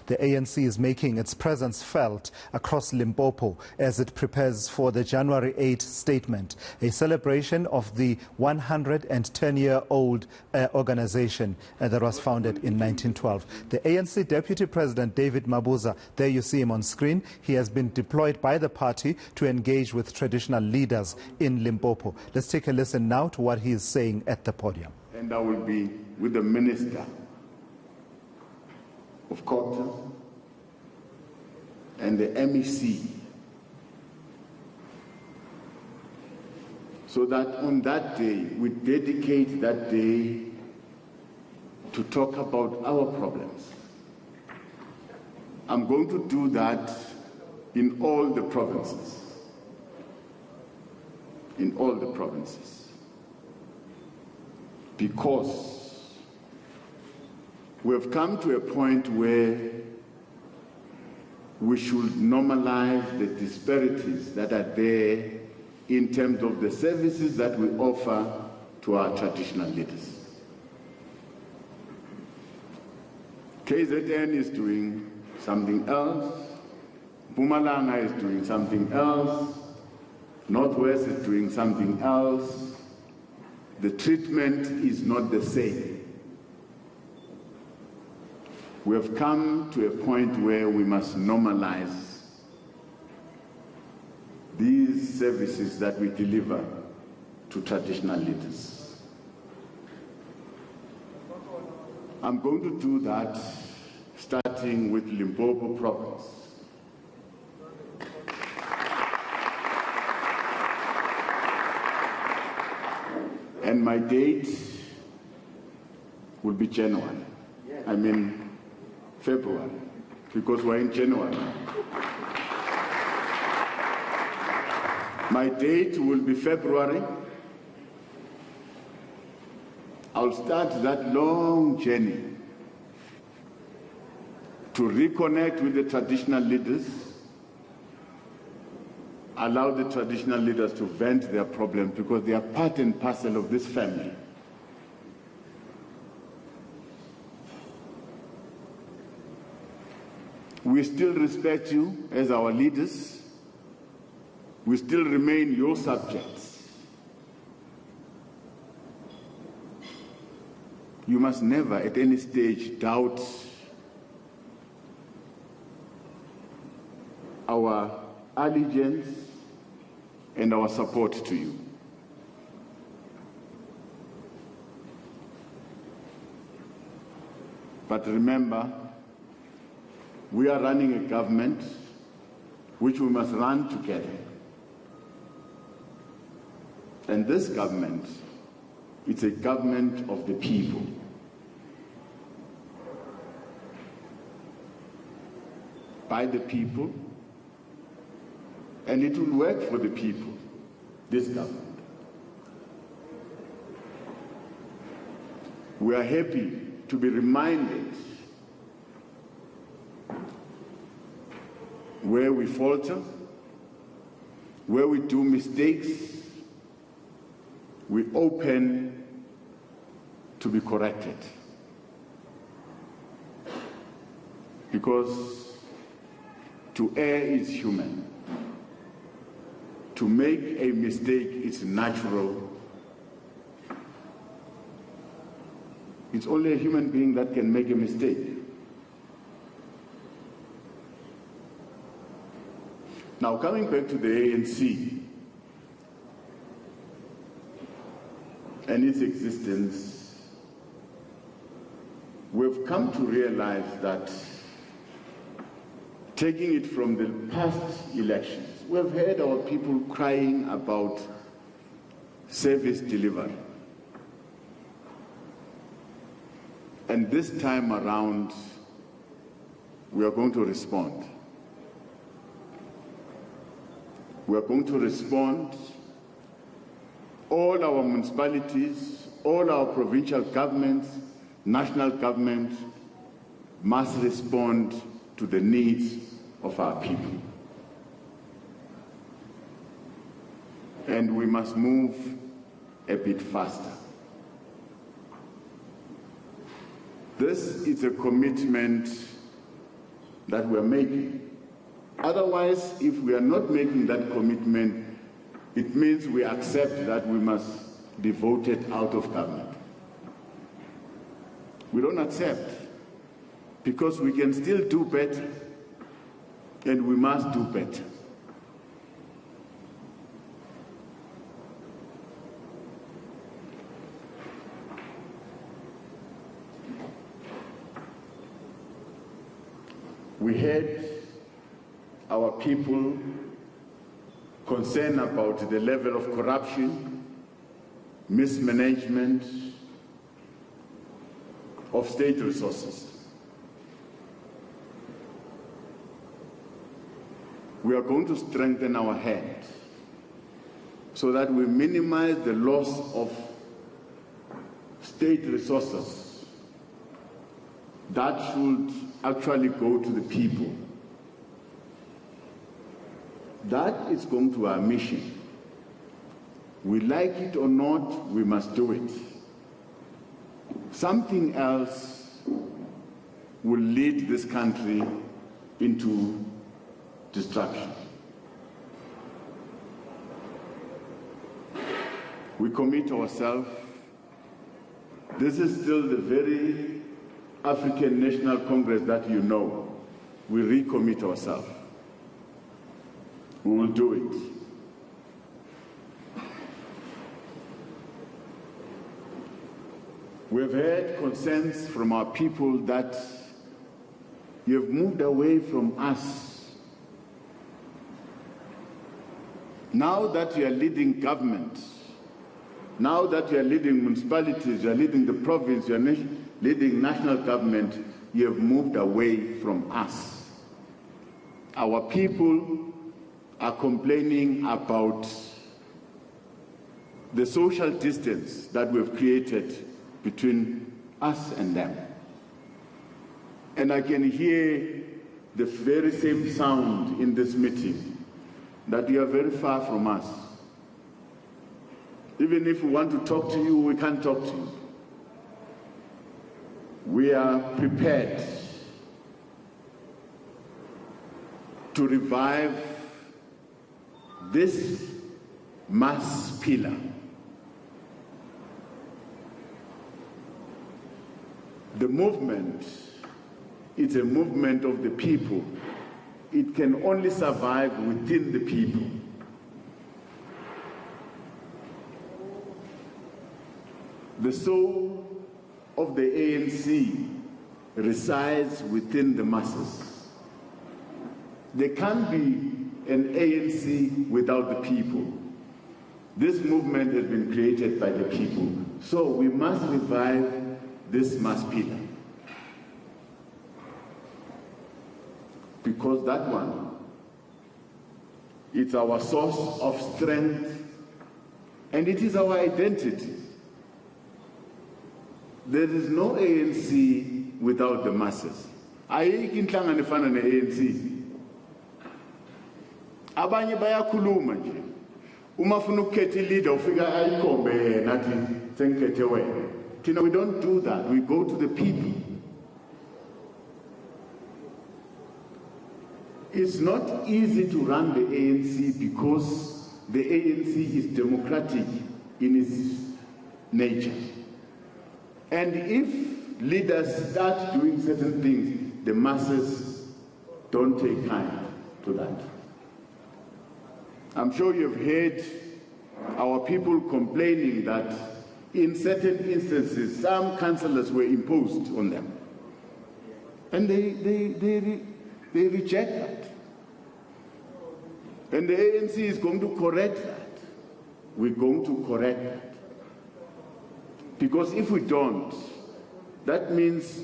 The ANC is making its presence felt across Limpopo as it prepares for the January 8 statement, a celebration of the 110-year-old organization that was founded in 1912. The ANC Deputy President David Mabuza, there you see him on screen, he has been deployed by the party to engage with traditional leaders in Limpopo. Let's take a listen now to what he is saying at the podium. And I will be with the Minister of Culture and the MEC, so that on that day we dedicate that day to talk about our problems. I'm going to do that in all the provinces. In all the provinces. Because we have come to a point where we should normalize the disparities that are there in terms of the services that we offer to our traditional leaders. KZN is doing something else, Mpumalanga is doing something else, Northwest is doing something else. The treatment is not the same. We have come to a point where we must normalize these services that we deliver to traditional leaders. I'm going to do that starting with Limpopo province. And my date will be January. I mean February, because we're in January. My date will be February. I'll start that long journey to reconnect with the traditional leaders, allow the traditional leaders to vent their problems because they are part and parcel of this family. We still respect you as our leaders. We still remain your subjects. You must never at any stage doubt our allegiance and our support to you. But remember, we are running a government which we must run together. And this government, it's a government of the people. By the people, and it will work for the people, this government. We are happy to be reminded where we falter, where we do mistakes, we open to be corrected. Because to err is human. To make a mistake is natural. It's only a human being that can make a mistake. Now, coming back to the ANC and its existence, we've come to realize that taking it from the past elections, we've heard our people crying about service delivery. And this time around, we are going to respond. We are going to respond. All our municipalities, all our provincial governments, national government must respond to the needs of our people. And we must move a bit faster. This is a commitment that we're making. Otherwise, if we are not making that commitment, it means we accept that we must be voted out of government. We don't accept, because we can still do better, and we must do better. We heard our people concerned about the level of corruption, mismanagement of state resources. We are going to strengthen our hand so that we minimize the loss of state resources that should actually go to the people. That is going to our mission. We like it or not, we must do it. Something else will lead this country into destruction. We commit ourselves. This is still the very African National Congress that you know. We recommit ourselves. We will do it. We have heard concerns from our people that you have moved away from us. Now that you are leading government, now that you are leading municipalities, you are leading the province, you are leading national government, you have moved away from us. Our people are complaining about the social distance that we've created between us and them. And I can hear the very same sound in this meeting, that you are very far from us. Even if we want to talk to you, we can't talk to you. We are prepared to revive this mass pillar. The movement is a movement of the people. It can only survive within the people. The soul of the ANC resides within the masses. There can't be an ANC without the people. This movement has been created by the people. So we must revive this mass pillar. Because that one, it's our source of strength and it is our identity. There is no ANC without the masses. Ayikho inhlangano efana ne-ANC. Abanye bayakhuluma nje. Uma ufuna ukukhetha leader ufika ayikhombe yena athi sengikhethe wena. Thina we don't do that. We go to the people. It's not easy to run the ANC because the ANC is democratic in its nature. And if leaders start doing certain things, the masses don't take time to that. I'm sure you've heard our people complaining that in certain instances, some councillors were imposed on them. And they reject that. And the ANC is going to correct that. We're going to correct that. Because if we don't, that means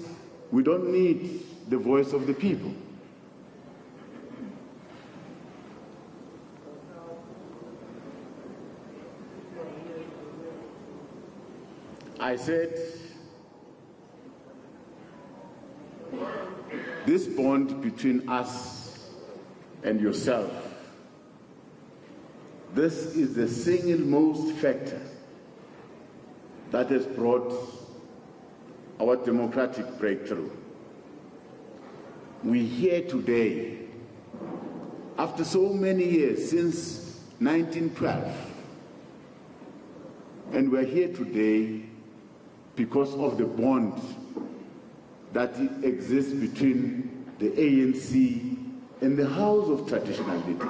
we don't need the voice of the people. I said, this bond between us and yourself, this is the single most factor that has brought our democratic breakthrough. we're here today, after so many years, since 1912, and we're here today because of the bond that exists between the ANC and the House of Traditional Leaders.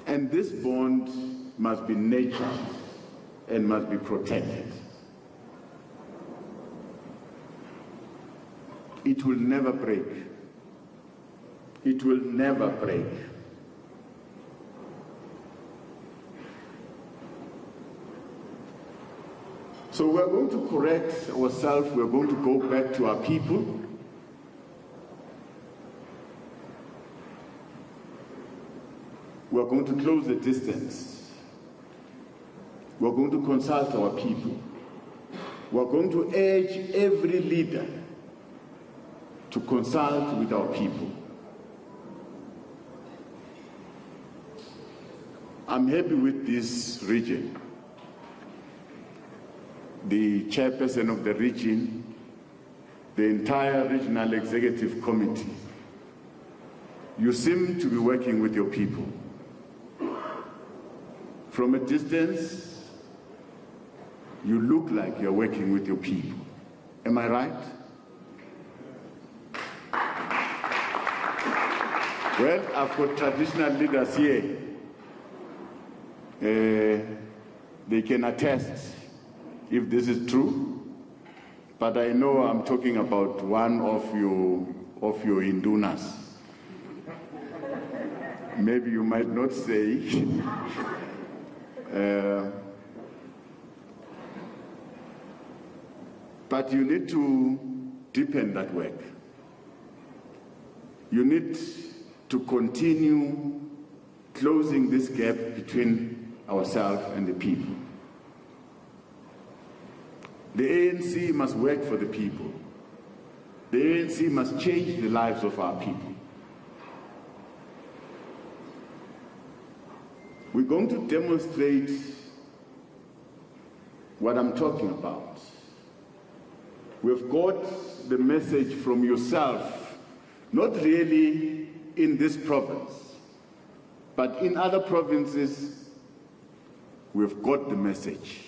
And this bond must be nurtured and must be protected. It will never break. It will never break. So we're going to correct ourselves, we're going to go back to our people. We're going to close the distance. We're going to consult our people. We're going to urge every leader to consult with our people. I'm happy with this region. The chairperson of the region, the entire regional executive committee, you seem to be working with your people. From a distance, you look like you're working with your people. Am I right? Well, I've got traditional leaders here. They can attest if this is true, but I know I'm talking about one of your Indunas. Maybe you might not say. But you need to deepen that work. You need to continue closing this gap between ourselves and the people. The ANC must work for the people. The ANC must change the lives of our people. We're going to demonstrate what I'm talking about. We've got the message from yourself, not really in this province, but in other provinces, we've got the message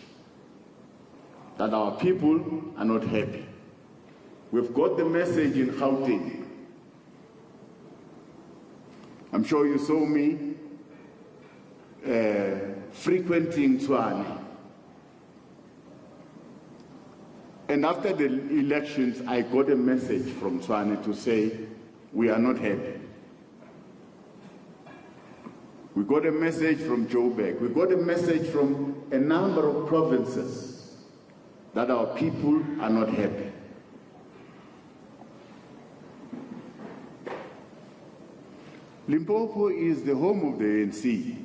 that our people are not happy. We've got the message in Gauteng. I'm sure you saw me frequenting Tshwane. And after the elections, I got a message from Tshwane to say, we are not happy. We got a message from Joburg. We got a message from a number of provinces that our people are not happy. Limpopo is the home of the ANC.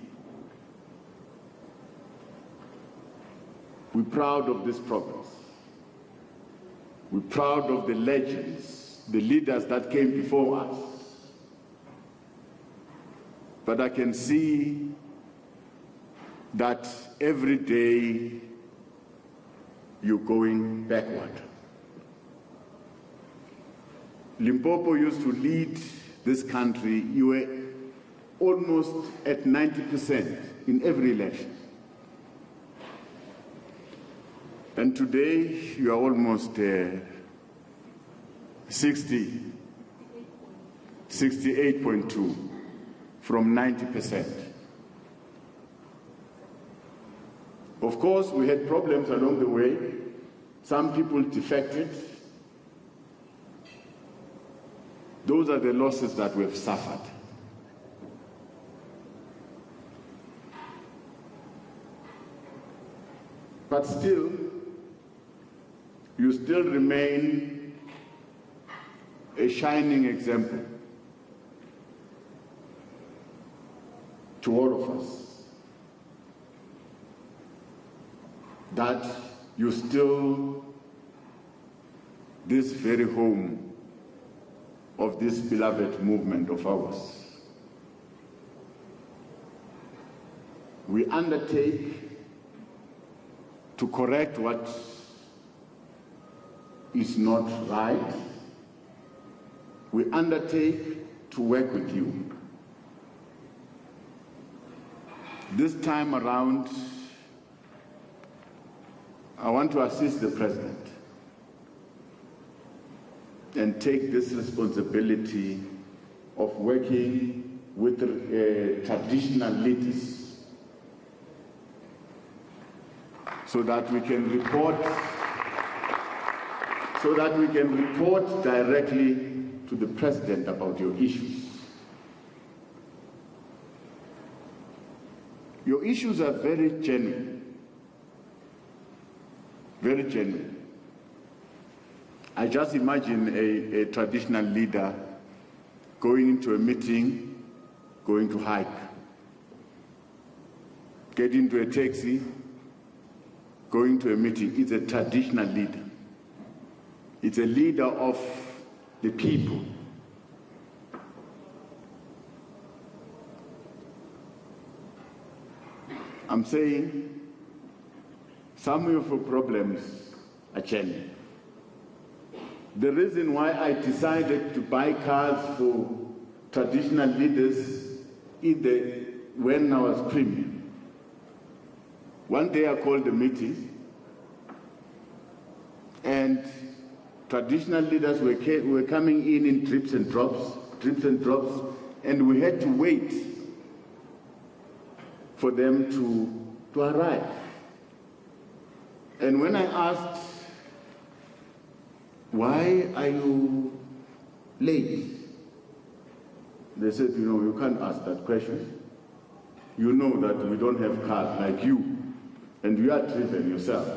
We're proud of this province. We're proud of the legends, the leaders that came before us. But I can see that every day you're going backward. Limpopo used to lead this country. You were almost at 90% in every election. And today you are almost 68.2 from 90%. Of course, we had problems along the way. Some people defected. Those are the losses that we've suffered. But still, you still remain a shining example to all of us, that you still this very home of this beloved movement of ours. We undertake to correct what is not right, we undertake to work with you. This time around, I want to assist the President and take this responsibility of working with traditional leaders so that we can report directly to the President about your issues. Your issues are very genuine, very genuine. I just imagine a traditional leader going into a meeting, going to hike, get into a taxi, going to a meeting. It's a traditional leader. It's a leader of the people. I'm saying some of your problems are genuine. The reason why I decided to buy cars for traditional leaders is when I was premier. One day I called a meeting and traditional leaders were coming in drips and drops, and we had to wait for them to arrive. And when I asked, why are you late? They said, you can't ask that question. You know that we don't have cars like you, and you are driven yourself.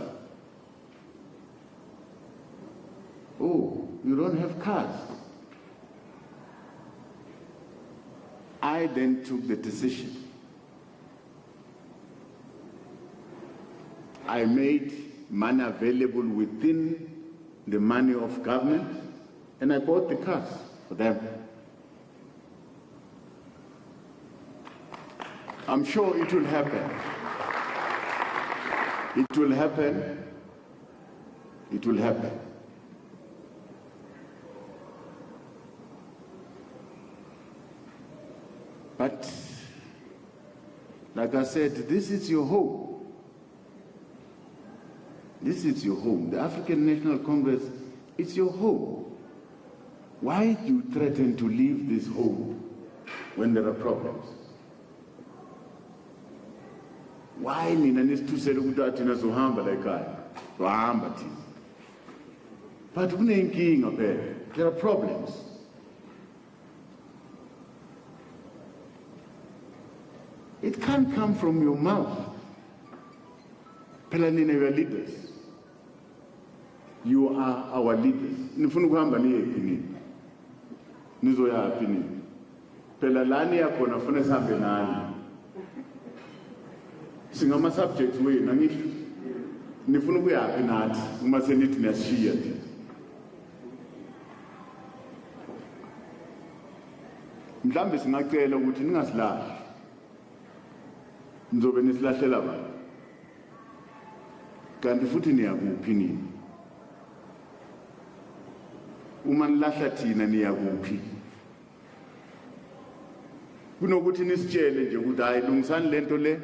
Oh, you don't have cars. I then took the decision. I made money available within the money of government, and I bought the cars for them. I'm sure it will happen. It will happen. It will happen. But, like I said, this is your home. This is your home. The African National Congress, it's your home. Why do you threaten to leave this home when there are problems? Why nina nisithusele ukuthi athina sohamba la ekhaya? Wahamba thina. But kunenkinga phela. There are problems. It can't come from your mouth. Phela nina, you are leaders. You are our leaders. Nifuna ukuhamba niyephi nini? Nizoyaphi nini? Phela lani yakhona funa sihambe nani. Singama subjects wenu angisho. Nifuna ukuyaphi nathi uma senithi niyashiya thina. Mhlambe singacela ukuthi ningasilahli. Nizobe nisilahlela bani? Kanti futhi niyakuphi nini? Uma nilahla thina niyakuphi? Kunokuthi nisitshele nje ukuthi hayi lungisani lento le,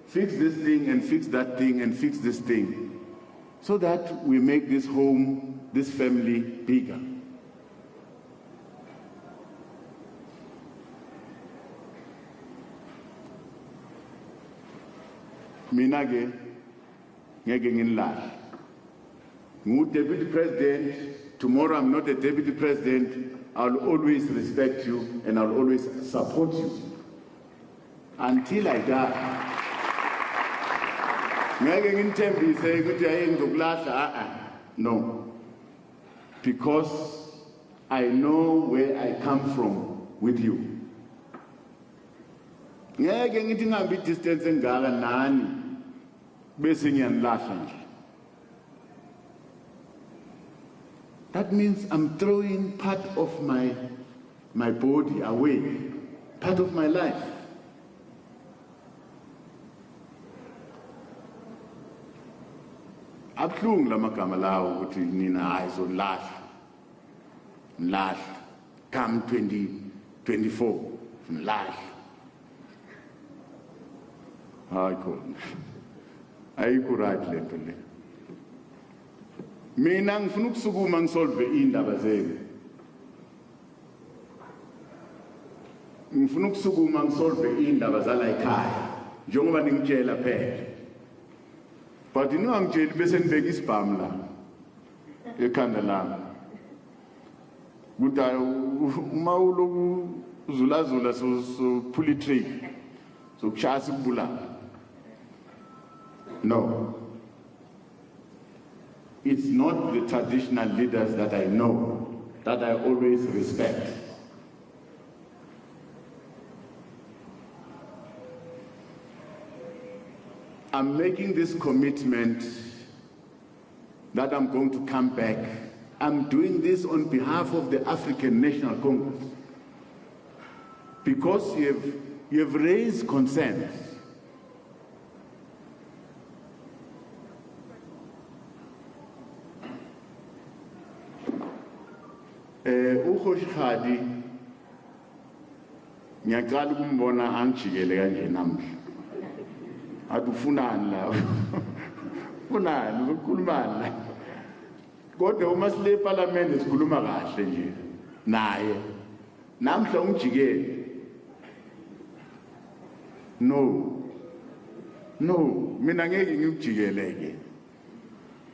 fix this thing and fix that thing and fix this thing, so that we make this home, this family bigger. Mina ke ngeke nginilahle. Ngu-Deputy President. Tomorrow I'm not a Deputy President. I'll always respect you and I'll always support you until I die. Ngeke nginithembise ukuthi hayi ngizokulahla. No, because I know where I come from with you. Ngeke ngithi ngihambe distance engaka nani bese ngiyanilahla nje. That means I'm throwing part of my body away, part of my life. Abuhlungu lamagama lawo ukuthi nina hayi zonlahla come 2024 nlahla hayi khona ayikho right lento le. Mina ngifuna ukusukuma ngisolve indaba zenu, ngifuna ukusukuma ngisolve indaba zala ekhaya njengoba ningitshela phela, but angitsheli bese nibeka isibhamu la ekhanda lami ukuthi uma uloku uzulazula sophula itrip sokushaya sikubulala. No, it's not the traditional leaders that I know, that I always respect. I'm making this commitment that I'm going to come back. I'm doing this on behalf of the African National Congress because you have raised concerns. Ukhoshkhadi ngiyaqala ukumbona angijikele kanje namhla. Adufunani la. Funani ukukhulumana la. Kodwa uma sile parliament sikhuluma kahle nje naye. Namhla ungijikele. No, mina ngeke ngikujikeleke.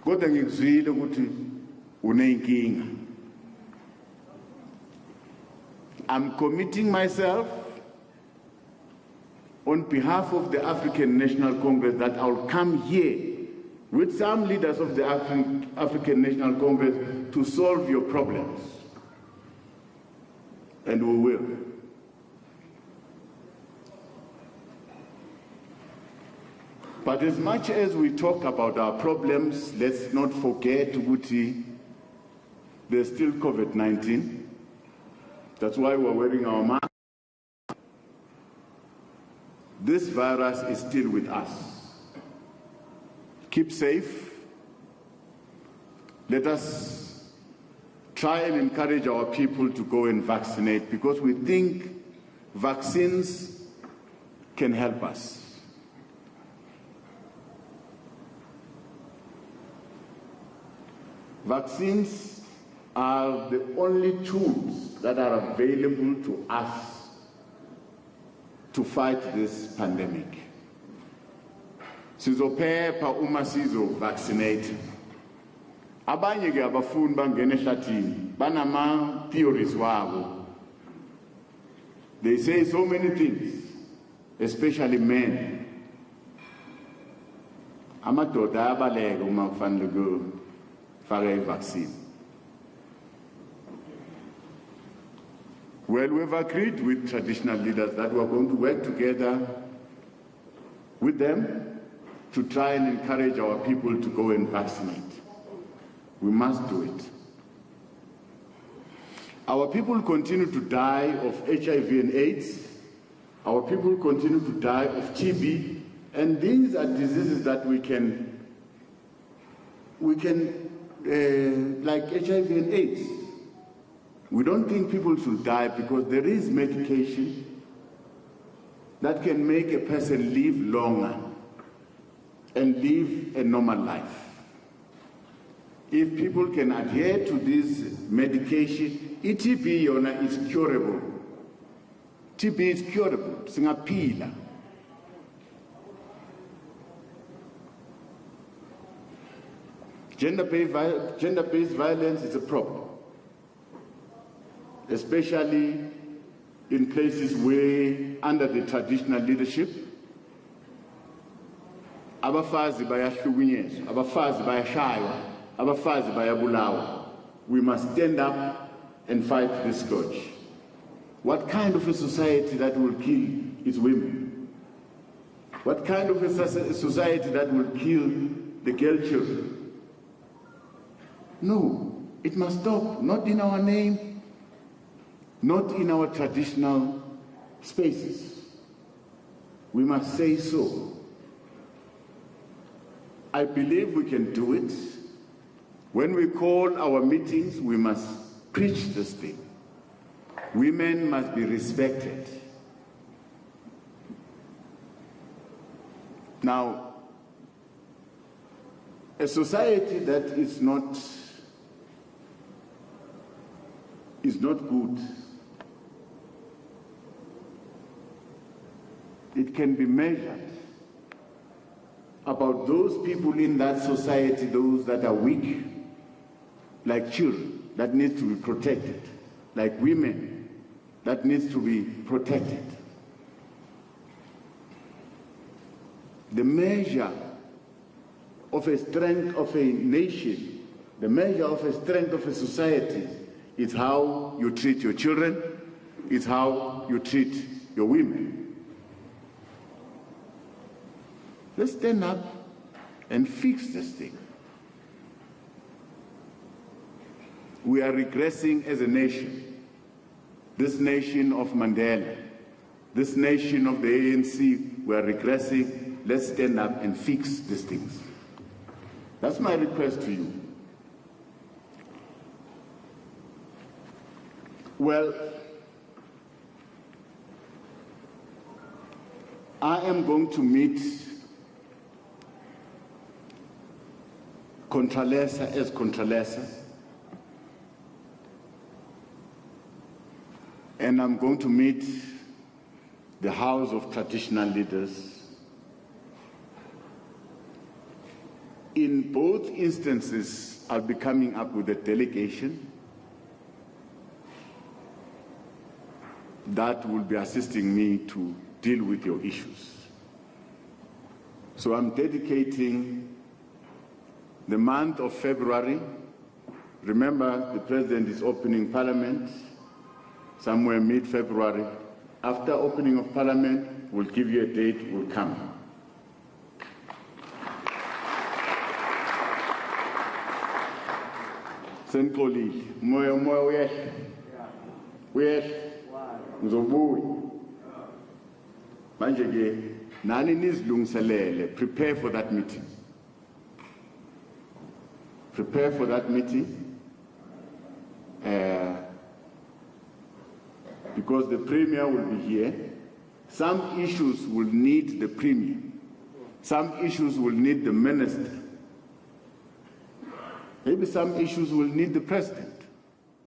Kodwa ngikuzwile ukuthi unenkinga. I'm committing myself on behalf of the African National Congress that I'll come here with some leaders of the African National Congress to solve your problems. And we will. But as much as we talk about our problems, let's not forget, Uguti, there's still COVID-19. That's why we're wearing our mask. This virus is still with us. Keep safe. Let us try and encourage our people to go and vaccinate because we think vaccines can help us. Vaccines are the only tools that are available to us to fight this pandemic. Sizophepha uma sizo vaccinate. Abanye ke abafundi bangena ehlathini banama theories wabo. They say so many things, especially men. Amadoda ayabaleka uma kufanele kufake vaccine. Well, we've agreed with traditional leaders that we're going to work together with them to try and encourage our people to go and vaccinate. We must do it. Our people continue to die of HIV and AIDS. Our people continue to die of TB. And these are diseases that we can like HIV and AIDS. We don't think people should die because there is medication that can make a person live longer and live a normal life. If people can adhere to this medication, TB yona is curable. TB is curable. Singaphila. Gender-based violence is a problem, especially in places where, under the traditional leadership, abafazi bayahlukunyezwa, abafazi bayashaywa, abafazi bayabulawa. We must stand up and fight this scourge. What kind of a society that will kill its women? What kind of a society that will kill the girl children? No, it must stop, not in our name, not in our traditional spaces. We must say so. I believe we can do it. When we call our meetings, we must preach this thing. Women must be respected. Now, a society that is not good, it can be measured about those people in that society, those that are weak, like children, that need to be protected, like women, that needs to be protected. The measure of a strength of a nation, the measure of a strength of a society is how you treat your children, is how you treat your women. Let's stand up and fix this thing. We are regressing as a nation. This nation of Mandela, this nation of the ANC, we are regressing. Let's stand up and fix these things. That's my request to you. Well, I am going to meet Contralesa as Contralesa, and I'm going to meet the House of Traditional Leaders. In both instances, I'll be coming up with a delegation that will be assisting me to deal with your issues. So I'm dedicating the month of February. Remember, the President is opening Parliament somewhere mid-February. After opening of Parliament, we'll give you a date, we'll come. Senkolile, moya uyehle ngizobuya manje ke nani nizilungiselele, prepare for that meeting. Prepare for that meeting because the Premier will be here. Some issues will need the Premier. Some issues will need the Minister. Maybe some issues will need the President.